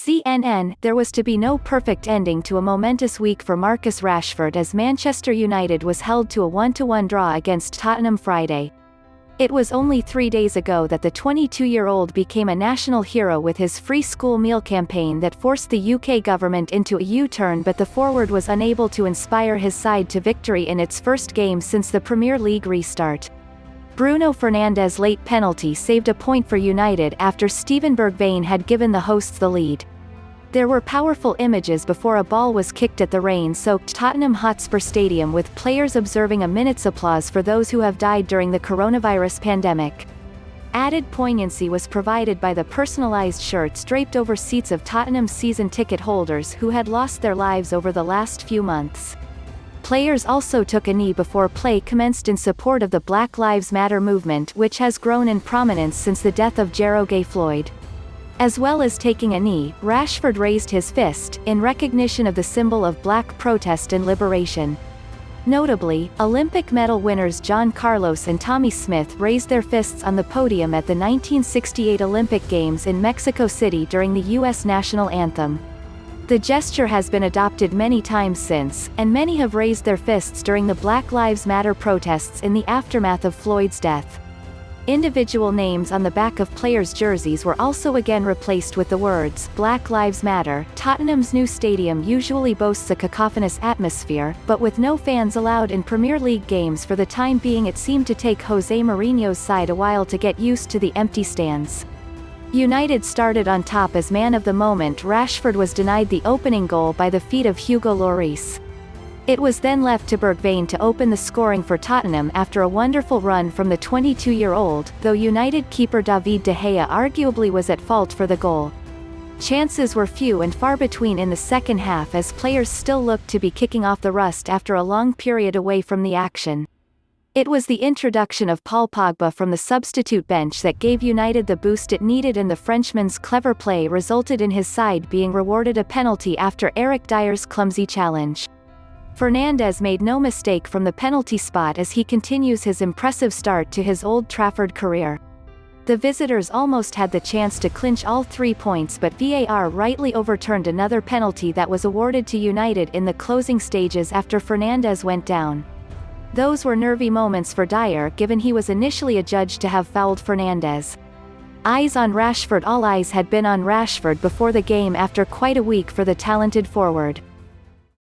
CNN, there was to be no perfect ending to a momentous week for Marcus Rashford as Manchester United was held to a 1-1 draw against Tottenham Friday. It was only 3 days ago that the 22-year-old became a national hero with his free school meal campaign that forced the UK government into a U-turn, but the forward was unable to inspire his side to victory in its first game since the Premier League restart. Bruno Fernandes' late penalty saved a point for United after Steven Bergwijn had given the hosts the lead. There were powerful images before a ball was kicked at the rain-soaked Tottenham Hotspur Stadium, with players observing a minute's applause for those who have died during the coronavirus pandemic. Added poignancy was provided by the personalised shirts draped over seats of Tottenham season ticket holders who had lost their lives over the last few months. Players also took a knee before play commenced in support of the Black Lives Matter movement, which has grown in prominence since the death of Geroge Floyd. As well as taking a knee, Rashford raised his fist, in recognition of the symbol of black protest and liberation. Notably, Olympic medal winners John Carlos and Tommie Smith raised their fists on the podium at the 1968 Olympic Games in Mexico City during the U.S. national anthem. The gesture has been adopted many times since, and many have raised their fists during the Black Lives Matter protests in the aftermath of Floyd's death. Individual names on the back of players' jerseys were also again replaced with the words, Black Lives Matter. Tottenham's new stadium usually boasts a cacophonous atmosphere, but with no fans allowed in Premier League games for the time being, it seemed to take Jose Mourinho's side a while to get used to the empty stands. United started on top as man of the moment. Rashford was denied the opening goal by the feet of Hugo Lloris. It was then left to Bergwijn to open the scoring for Tottenham after a wonderful run from the 22-year-old, though United keeper David de Gea arguably was at fault for the goal. Chances were few and far between in the second half as players still looked to be kicking off the rust after a long period away from the action. It was the introduction of Paul Pogba from the substitute bench that gave United the boost it needed, and the Frenchman's clever play resulted in his side being rewarded a penalty after Eric Dier's clumsy challenge. Fernandes made no mistake from the penalty spot as he continues his impressive start to his Old Trafford career. The visitors almost had the chance to clinch all 3 points, but VAR rightly overturned another penalty that was awarded to United in the closing stages after Fernandes went down. Those were nervy moments for Dier, given he was initially adjudged to have fouled Fernandes. Eyes on Rashford. All eyes had been on Rashford before the game after quite a week for the talented forward.